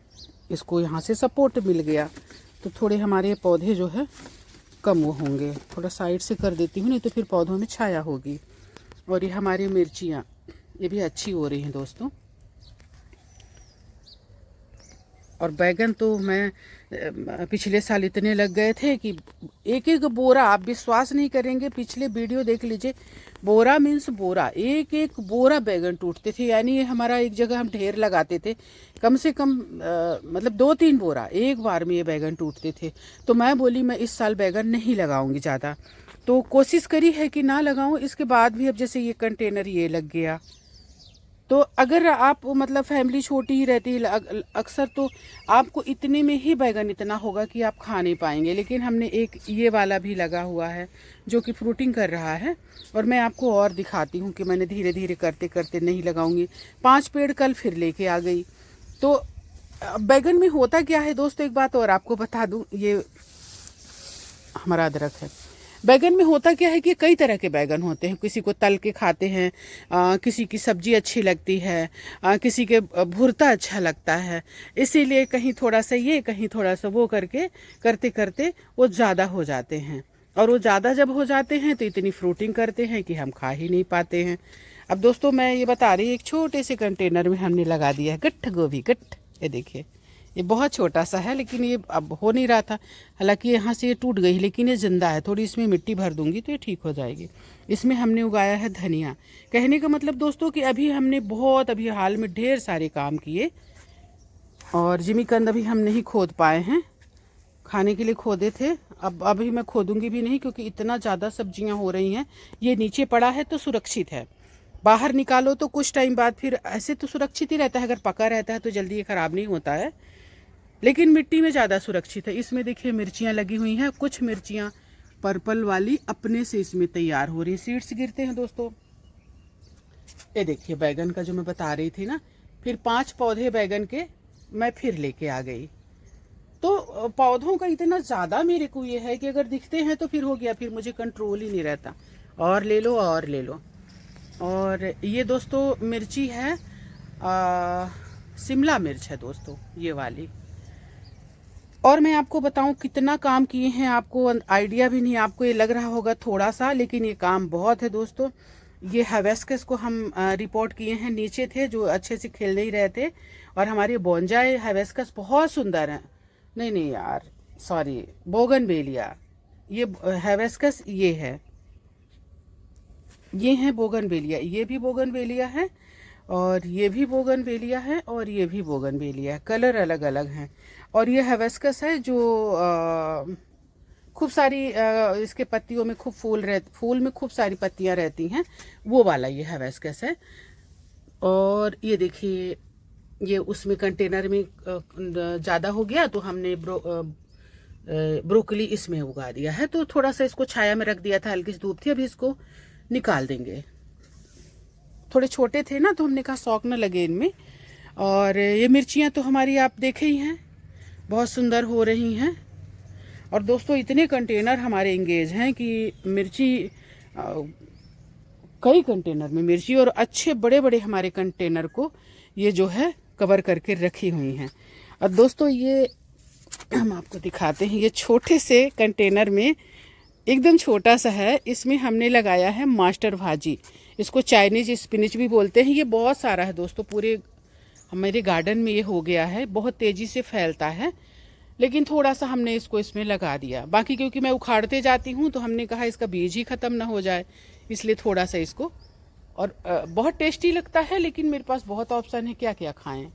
इसको यहाँ से सपोर्ट मिल गया तो थोड़े हमारे पौधे जो है कम वो होंगे। थोड़ा साइड से कर देती हूँ, नहीं तो फिर पौधों में छाया होगी। और ये हमारी मिर्चियाँ ये भी अच्छी हो रही हैं दोस्तों। और बैगन तो मैं पिछले साल इतने लग गए थे कि एक एक बोरा, आप विश्वास नहीं करेंगे, पिछले वीडियो देख लीजिए, बोरा मीन्स बोरा, एक एक बोरा बैगन टूटते थे। यानी हमारा एक जगह हम ढेर लगाते थे, कम से कम मतलब 2-3 बोरा एक बार में ये बैगन टूटते थे। तो मैं बोली मैं इस साल बैगन नहीं लगाऊंगी ज़्यादा, तो कोशिश करी है कि ना लगाऊं। इसके बाद भी अब जैसे ये कंटेनर ये लग गया, तो अगर आप मतलब फैमिली छोटी ही रहती है अक्सर, तो आपको इतने में ही बैगन इतना होगा कि आप खा नहीं पाएंगे। लेकिन हमने एक ये वाला भी लगा हुआ है जो कि फ्रूटिंग कर रहा है, और मैं आपको और दिखाती हूँ कि मैंने धीरे धीरे करते करते नहीं लगाऊंगी। 5 पेड़ कल फिर लेके आ गई। तो बैगन में होता क्या है दोस्तों, एक बात और आपको बता दूँ, ये हमारा अदरक है। बैगन में होता क्या है कि कई तरह के बैगन होते हैं। किसी को तल के खाते हैं, किसी की सब्जी अच्छी लगती है, किसी के भुर्ता अच्छा लगता है। इसीलिए कहीं थोड़ा सा ये, कहीं थोड़ा सा वो करके करते करते वो ज़्यादा हो जाते हैं। और वो ज़्यादा जब हो जाते हैं तो इतनी फ्रूटिंग करते हैं कि हम खा ही नहीं पाते हैं। अब दोस्तों मैं ये बता रही, एक छोटे से कंटेनर में हमने लगा दिया है गट्ठ गोभी। गट्ठ, ये देखिए ये बहुत छोटा सा है, लेकिन ये अब हो नहीं रहा था। हालांकि यहाँ से ये टूट गई, लेकिन ये जिंदा है। थोड़ी इसमें मिट्टी भर दूंगी तो ये ठीक हो जाएगी। इसमें हमने उगाया है धनिया। कहने का मतलब दोस्तों कि अभी हमने अभी हाल में ढेर सारे काम किए। और जिमीकंद अभी हम नहीं खोद पाए हैं, खाने के लिए खोदे थे। अब अभी मैं खोदूंगी भी नहीं क्योंकि इतना ज़्यादा सब्जियाँ हो रही हैं। ये नीचे पड़ा है तो सुरक्षित है, बाहर निकालो तो कुछ टाइम बाद फिर ऐसे तो सुरक्षित ही रहता है, अगर पका रहता है तो जल्दी ये ख़राब नहीं होता है, लेकिन मिट्टी में ज़्यादा सुरक्षित है। इसमें देखिए मिर्चियाँ लगी हुई हैं, कुछ मिर्चियाँ पर्पल वाली अपने से इसमें तैयार हो रही, सीड्स गिरते हैं दोस्तों। ये देखिए बैगन का जो मैं बता रही थी ना, फिर 5 पौधे बैगन के मैं फिर लेके आ गई। तो पौधों का इतना ज़्यादा मेरे को ये है कि अगर दिखते हैं तो फिर हो गया, फिर मुझे कंट्रोल ही नहीं रहता, और ले लो और ले लो। और ये दोस्तों मिर्ची है, शिमला मिर्च है दोस्तों ये वाली। और मैं आपको बताऊं कितना काम किए हैं, आपको आइडिया भी नहीं, आपको ये लग रहा होगा थोड़ा सा, लेकिन ये काम बहुत है दोस्तों। ये हिबिस्कस को हम रिपोर्ट किए हैं, नीचे थे जो अच्छे से खिल नहीं रहे थे, और हमारे बोंजाई हिबिस्कस बहुत सुंदर हैं। नहीं यार सॉरी, बोगनवेलिया, ये हिबिस्कस ये है, ये है बोगनवेलिया, ये भी बोगनवेलिया है, और ये भी बोगनवेलिया है, और ये भी बोगनवेलिया है, कलर अलग अलग हैं। और ये हिबिस्कस है जो खूब सारी इसके पत्तियों में खूब फूल में खूब सारी पत्तियां रहती हैं, वो वाला ये हिबिस्कस है। और ये देखिए ये उसमें कंटेनर में ज़्यादा हो गया तो हमने ब्रोकली इसमें उगा दिया है, तो थोड़ा सा इसको छाया में रख दिया था, हल्की सी धूप थी, अभी इसको निकाल देंगे। थोड़े छोटे थे ना तो हमने कहा शौक न लगे इनमें। और ये मिर्चियाँ तो हमारी आप देखे ही हैं, बहुत सुंदर हो रही हैं। और दोस्तों इतने कंटेनर हमारे इंगेज हैं कि मिर्ची कई कंटेनर में मिर्ची, और अच्छे बड़े बड़े हमारे कंटेनर को ये जो है कवर करके रखी हुई हैं। और दोस्तों ये हम आपको दिखाते हैं, ये छोटे से कंटेनर में एकदम छोटा सा है, इसमें हमने लगाया है मास्टर भाजी, इसको चाइनीज स्पिनिच भी बोलते हैं। ये बहुत सारा है दोस्तों, पूरे हमारे गार्डन में ये हो गया है, बहुत तेज़ी से फैलता है, लेकिन थोड़ा सा हमने इसको इसमें लगा दिया। बाकी क्योंकि मैं उखाड़ते जाती हूँ तो हमने कहा इसका बीज ही ख़त्म ना हो जाए, इसलिए थोड़ा सा इसको। और बहुत टेस्टी लगता है, लेकिन मेरे पास बहुत ऑप्शन है क्या क्या खाएं।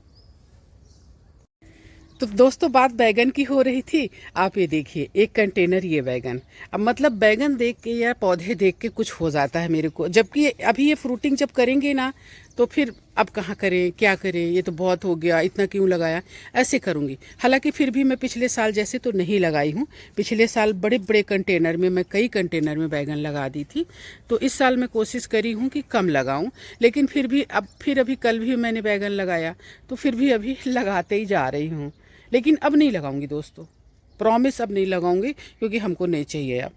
तो दोस्तों बात बैगन की हो रही थी, आप ये देखिए एक कंटेनर ये बैगन। अब मतलब बैगन देख के या पौधे देख के कुछ हो जाता है मेरे को, जबकि अभी ये फ्रूटिंग जब करेंगे ना तो फिर अब कहाँ करें क्या करें, ये तो बहुत हो गया, इतना क्यों लगाया, ऐसे करूँगी। हालांकि फिर भी मैं पिछले साल जैसे तो नहीं लगाई हूँ, पिछले साल बड़े बड़े कंटेनर में मैं कई कंटेनर में बैगन लगा दी थी, तो इस साल मैं कोशिश करी हूँ कि कम लगाऊँ। लेकिन फिर भी फिर अभी कल भी मैंने बैगन लगाया, तो फिर भी अभी लगाते ही जा रही हूँ, लेकिन अब नहीं लगाऊंगी दोस्तों, प्रॉमिस अब नहीं लगाऊंगी, क्योंकि हमको नहीं चाहिए अब।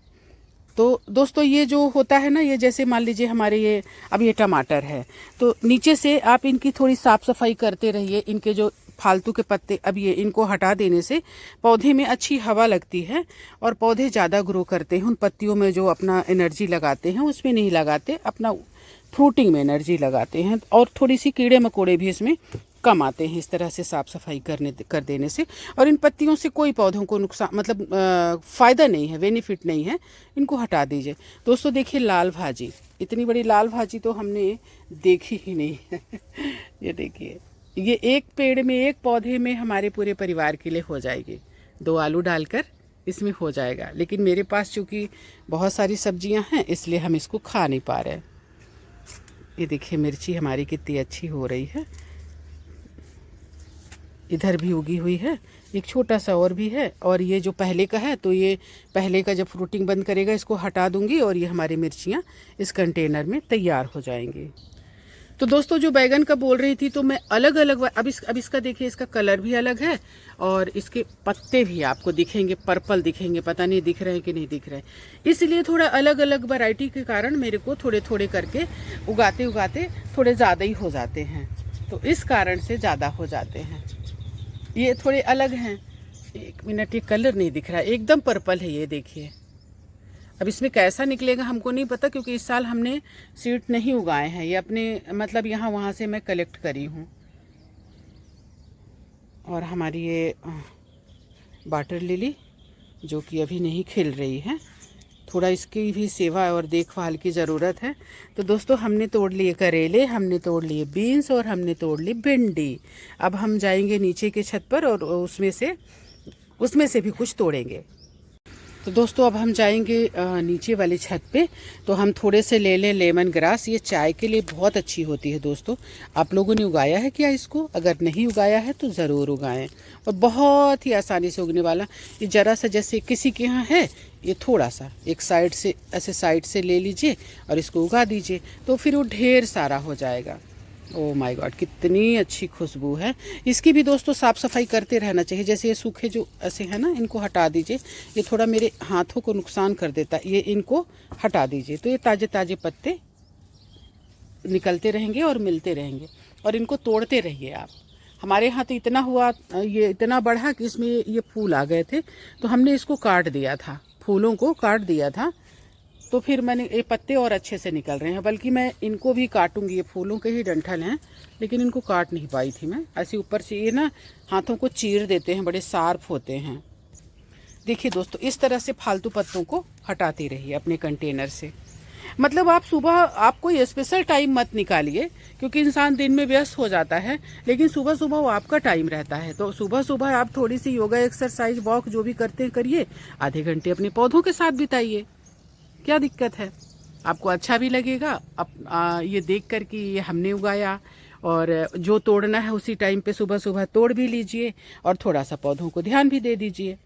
तो दोस्तों ये जो होता है ना, ये जैसे मान लीजिए हमारे ये अब ये टमाटर है, तो नीचे से आप इनकी थोड़ी साफ़ सफाई करते रहिए, इनके जो फालतू के पत्ते अब ये इनको हटा देने से पौधे में अच्छी हवा लगती है और पौधे ज़्यादा ग्रो करते हैं। उन पत्तियों में जो अपना एनर्जी लगाते हैं उसमें नहीं लगाते, अपना फ्रूटिंग में एनर्जी लगाते हैं। और थोड़ी सी कीड़े मकोड़े भी इसमें कम आते हैं इस तरह से साफ़ सफाई कर देने से। और इन पत्तियों से कोई पौधों को नुकसान मतलब फ़ायदा नहीं है, बेनिफिट नहीं है, इनको हटा दीजिए। दोस्तों देखिए लाल भाजी, इतनी बड़ी लाल भाजी तो हमने देखी ही नहीं है। ये देखिए, ये एक पेड़ में एक पौधे में हमारे पूरे परिवार के लिए हो जाएगी, 2 आलू डालकर इसमें हो जाएगा। लेकिन मेरे पास चूँकि बहुत सारी सब्जियां हैं इसलिए हम इसको खा नहीं पा रहे। ये देखिए मिर्ची हमारी कितनी अच्छी हो रही है, इधर भी उगी हुई है, एक छोटा सा और भी है। और ये जो पहले का है, तो ये पहले का जब फ्रूटिंग बंद करेगा इसको हटा दूंगी और ये हमारी मिर्चियाँ इस कंटेनर में तैयार हो जाएंगी। तो दोस्तों जो बैगन का बोल रही थी, तो मैं अलग अलग अब इसका देखिए, इसका कलर भी अलग है और इसके पत्ते भी आपको दिखेंगे पर्पल दिखेंगे, पता नहीं दिख रहे हैं कि नहीं दिख रहे हैं। इसलिए थोड़ा अलग अलग वैरायटी के कारण मेरे को थोड़े थोड़े करके उगाते उगाते थोड़े ज़्यादा ही हो जाते हैं, तो इस कारण से ज़्यादा हो जाते हैं। ये थोड़े अलग हैं। 1 मिनट, ये कलर नहीं दिख रहा है, एकदम पर्पल है ये देखिए। अब इसमें कैसा निकलेगा हमको नहीं पता, क्योंकि इस साल हमने सीड नहीं उगाए हैं, ये अपने मतलब यहाँ वहाँ से मैं कलेक्ट करी हूँ। और हमारी ये वाटर लिली जो कि अभी नहीं खिल रही है, थोड़ा इसकी भी सेवा और देखभाल की ज़रूरत है। तो दोस्तों हमने तोड़ लिए करेले, हमने तोड़ लिए बीन्स और हमने तोड़ ली भिंडी। अब हम जाएंगे नीचे के छत पर और उसमें से भी कुछ तोड़ेंगे। तो दोस्तों अब हम जाएंगे नीचे वाली छत पे। तो हम थोड़े से ले लें लेमन ग्रास, ये चाय के लिए बहुत अच्छी होती है दोस्तों। आप लोगों ने उगाया है क्या इसको? अगर नहीं उगाया है तो ज़रूर उगाएं, और बहुत ही आसानी से उगने वाला। ये ज़रा सा जैसे किसी के यहाँ है, ये थोड़ा सा एक साइड से ऐसे साइड से ले लीजिए और इसको उगा दीजिए, तो फिर वो ढेर सारा हो जाएगा। ओह माय गॉड, कितनी अच्छी खुशबू है। इसकी भी दोस्तों साफ़ सफाई करते रहना चाहिए। जैसे ये सूखे जो ऐसे हैं ना, इनको हटा दीजिए, ये थोड़ा मेरे हाथों को नुकसान कर देता है, ये इनको हटा दीजिए। तो ये ताज़े ताज़े पत्ते निकलते रहेंगे और मिलते रहेंगे, और इनको तोड़ते रहिए आप। हमारे यहाँ तो इतना हुआ, ये इतना बढ़ा कि इसमें ये फूल आ गए थे, तो हमने इसको काट दिया था, फूलों को काट दिया था। तो फिर मैंने ये पत्ते और अच्छे से निकल रहे हैं, बल्कि मैं इनको भी काटूंगी। ये फूलों के ही डंठल हैं, लेकिन इनको काट नहीं पाई थी मैं। ऐसे ऊपर से ये ना हाथों को चीर देते हैं, बड़े शार्प होते हैं। देखिए दोस्तों, इस तरह से फालतू पत्तों को हटाते रहिए अपने कंटेनर से। मतलब आप सुबह, आप कोई स्पेशल टाइम मत निकालिए, क्योंकि इंसान दिन में व्यस्त हो जाता है, लेकिन सुबह सुबह वो आपका टाइम रहता है। तो सुबह सुबह आप थोड़ी सी योगा, एक्सरसाइज, वॉक जो भी करते हैं करिए, आधे घंटे अपने पौधों के साथ बिताइए। क्या दिक्कत है? आपको अच्छा भी लगेगा ये देख कर कि ये हमने उगाया, और जो तोड़ना है उसी टाइम पे सुबह सुबह तोड़ भी लीजिए, और थोड़ा सा पौधों को ध्यान भी दे दीजिए।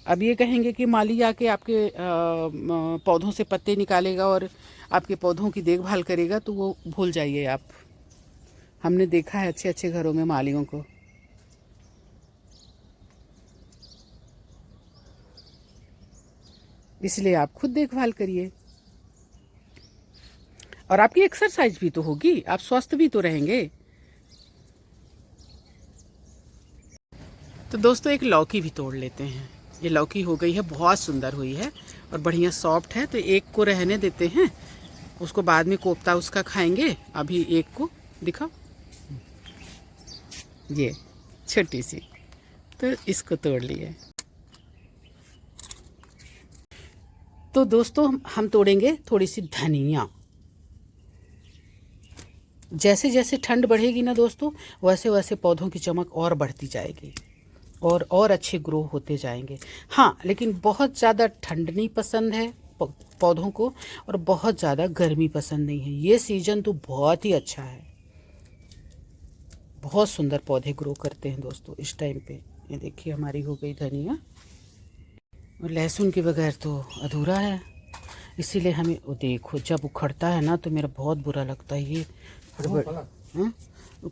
अब ये कहेंगे कि माली आके आपके पौधों से पत्ते निकालेगा और आपके पौधों की देखभाल करेगा, तो वो भूल जाइए आप। हमने देखा है अच्छे अच्छे घरों में मालियों को। इसलिए आप खुद देखभाल करिए, और आपकी एक्सरसाइज भी तो होगी, आप स्वस्थ भी तो रहेंगे। तो दोस्तों एक लौकी भी तोड़ लेते हैं। ये लौकी हो गई है, बहुत सुंदर हुई है और बढ़िया सॉफ्ट है। तो एक को रहने देते हैं, उसको बाद में कोफ्ता उसका खाएंगे। अभी एक को दिखाओ, ये छोटी सी, तो इसको तोड़ लिए। तो दोस्तों हम तोड़ेंगे थोड़ी सी धनिया। जैसे जैसे ठंड बढ़ेगी ना दोस्तों, वैसे वैसे पौधों की चमक और बढ़ती जाएगी, और अच्छे ग्रो होते जाएंगे। हाँ, लेकिन बहुत ज़्यादा ठंड नहीं पसंद है पौधों को, और बहुत ज़्यादा गर्मी पसंद नहीं है। ये सीज़न तो बहुत ही अच्छा है, बहुत सुंदर पौधे ग्रो करते हैं दोस्तों इस टाइम पे। ये देखिए हमारी हो गई धनिया, और लहसुन के बगैर तो अधूरा है। इसीलिए हमें, वो देखो जब उखड़ता है ना तो मेरा बहुत बुरा लगता है। ये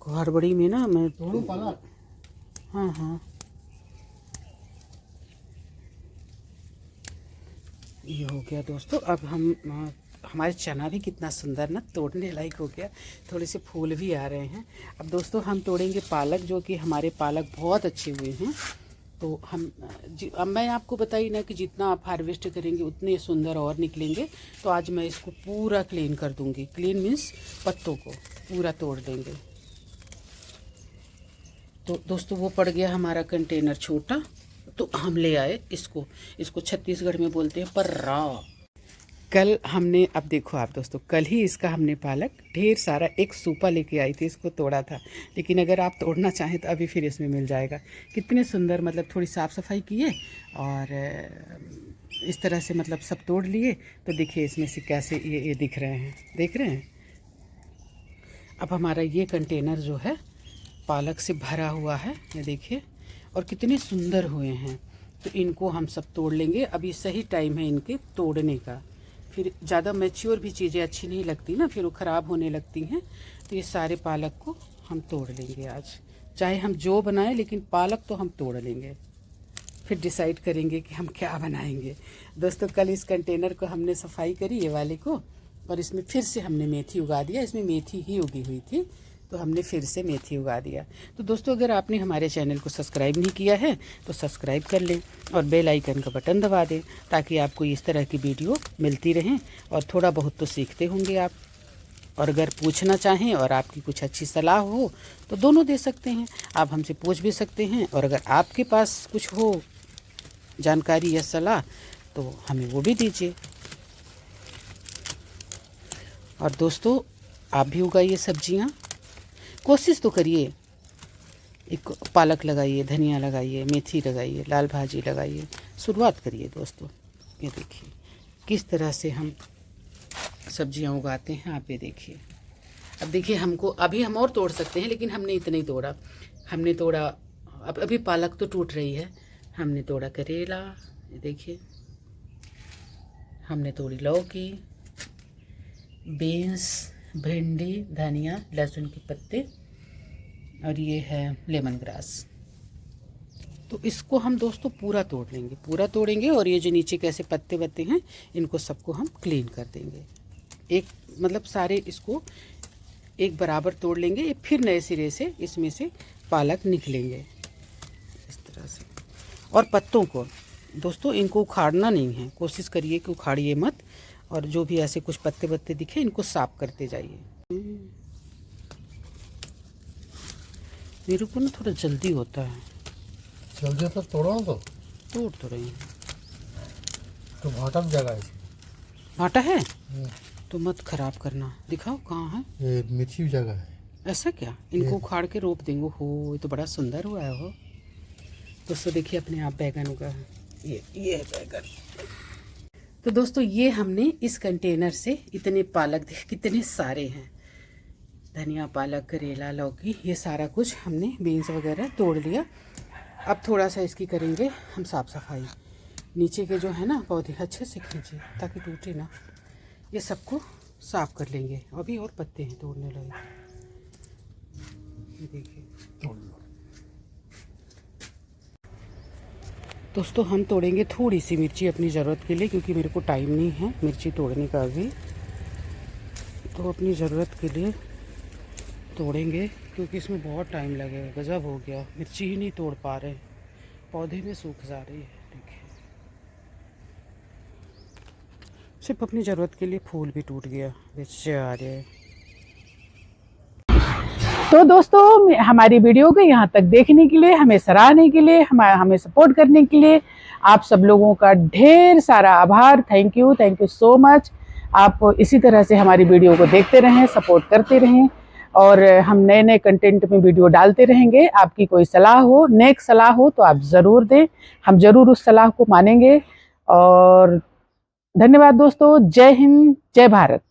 हड़बड़ी में ना मैं, हाँ हाँ, ये हो गया दोस्तों। अब हम हमारे चना भी कितना सुंदर ना तोड़ने लायक हो गया, थोड़े से फूल भी आ रहे हैं। अब दोस्तों हम तोड़ेंगे पालक, जो कि हमारे पालक बहुत अच्छे हुए हैं। तो अब मैं आपको बताई ना कि जितना आप हार्वेस्ट करेंगे उतने सुंदर और निकलेंगे। तो आज मैं इसको पूरा क्लीन कर दूंगी। क्लीन मीन्स पत्तों को पूरा तोड़ देंगे। तो दोस्तों वो पड़ गया हमारा कंटेनर छोटा, तो हम ले आए इसको छत्तीसगढ़ में बोलते हैं पर्रा। कल हमने, अब देखो आप दोस्तों, कल ही इसका हमने पालक ढेर सारा, एक सूपा लेके आई थी, इसको तोड़ा था। लेकिन अगर आप तोड़ना चाहें तो अभी फिर इसमें मिल जाएगा। कितने सुंदर, मतलब थोड़ी साफ़ सफाई किए और इस तरह से मतलब सब तोड़ लिए। तो देखिए इसमें से कैसे ये दिख रहे हैं, देख रहे हैं। अब हमारा ये कंटेनर जो है पालक से भरा हुआ है, ये देखिए, और कितने सुंदर हुए हैं। तो इनको हम सब तोड़ लेंगे। अभी सही टाइम है इनके तोड़ने का। फिर ज़्यादा मैच्योर भी चीज़ें अच्छी नहीं लगती ना, फिर वो ख़राब होने लगती हैं। तो ये सारे पालक को हम तोड़ लेंगे आज, चाहे हम जो बनाएं, लेकिन पालक तो हम तोड़ लेंगे। फिर डिसाइड करेंगे कि हम क्या बनाएंगे। दोस्तों कल इस कंटेनर को हमने सफाई करी, ये वाले को, और इसमें फिर से हमने मेथी उगा दिया। इसमें मेथी ही उगी हुई थी, तो हमने फिर से मेथी उगा दिया। तो दोस्तों अगर आपने हमारे चैनल को सब्सक्राइब नहीं किया है तो सब्सक्राइब कर लें, और बेल आइकन का बटन दबा दें, ताकि आपको इस तरह की वीडियो मिलती रहें। और थोड़ा बहुत तो सीखते होंगे आप। और अगर पूछना चाहें और आपकी कुछ अच्छी सलाह हो तो दोनों दे सकते हैं। आप हमसे पूछ भी सकते हैं, और अगर आपके पास कुछ हो जानकारी या सलाह तो हमें वो भी दीजिए। और दोस्तों आप भी उगाइए सब्जियां, कोशिश तो करिए। एक पालक लगाइए, धनिया लगाइए, मेथी लगाइए, लाल भाजी लगाइए, शुरुआत करिए दोस्तों। ये देखिए किस तरह से हम सब्जियां उगाते हैं, आप ये देखिए। अब देखिए हमको अभी हम और तोड़ सकते हैं, लेकिन हमने इतना ही तोड़ा। हमने तोड़ा, अब अभी पालक तो टूट रही है। हमने तोड़ा करेला, ये देखिए। हमने तोड़ी लौकी, बीन्स, भिंडी, धनिया, लहसुन के पत्ते, और ये है लेमन ग्रास। तो इसको हम दोस्तों पूरा तोड़ लेंगे, पूरा तोड़ेंगे, और ये जो नीचे कैसे पत्ते वत्ते हैं इनको सबको हम क्लीन कर देंगे। एक मतलब सारे इसको एक बराबर तोड़ लेंगे, फिर नए सिरे से इसमें से पालक निकलेंगे इस तरह से। और पत्तों को दोस्तों इनको उखाड़ना नहीं है, कोशिश करिए कि उखाड़िए मत, और जो भी ऐसे कुछ पत्ते वत्ते दिखे इनको साफ करते जाइए। मेरे को ना थोड़ा जल्दी होता है। जल्दी तो तोड़ो तो तोड़ तो रही हूँ। तो भाटा भी जगह है, भाटा है तो मत खराब करना। दिखाओ कहाँ है। ये मिर्ची भी जगह है। ऐसा क्या? इनको उखाड़ के रोप देंगे। हो ये तो बड़ा सुंदर हुआ है। हो दोस्तों देखिए अपने आप बैगन उगा है। ये है बैगन। तो दोस्तों ये हमने इस कंटेनर से इतने पालक, कितने सारे हैं, धनिया, पालक, करेला, लौकी, ये सारा कुछ हमने बीन्स वगैरह तोड़ लिया। अब थोड़ा सा इसकी करेंगे हम साफ़ सफाई। नीचे के जो है ना पौधे अच्छे से खींचे ताकि टूटे ना। ये सबको साफ कर लेंगे। अभी और पत्ते हैं तोड़ने लगे, ये देखिए। तोड़ लो दोस्तों हम तोड़ेंगे थोड़ी सी मिर्ची अपनी ज़रूरत के लिए, क्योंकि मेरे को टाइम नहीं है मिर्ची तोड़ने का अभी। तो अपनी ज़रूरत के लिए तोड़ेंगे, क्योंकि इसमें बहुत टाइम लगेगा। गजब हो गया, मिर्ची ही नहीं तोड़ पा रहे, पौधे में सूख जा रही है। देखिए सिर्फ अपनी ज़रूरत के लिए फूल भी टूट गया, बेचारे। तो दोस्तों हमारी वीडियो को यहाँ तक देखने के लिए, हमें सराहने के लिए, हमें सपोर्ट करने के लिए आप सब लोगों का ढेर सारा आभार। Thank you so much. आप इसी तरह से हमारी वीडियो को देखते रहें, सपोर्ट करते रहें, और हम नए नए कंटेंट में वीडियो डालते रहेंगे। आपकी कोई सलाह हो, नेक सलाह हो तो आप ज़रूर दें, हम ज़रूर उस सलाह को मानेंगे। और धन्यवाद दोस्तों। जय हिंद, जय भारत।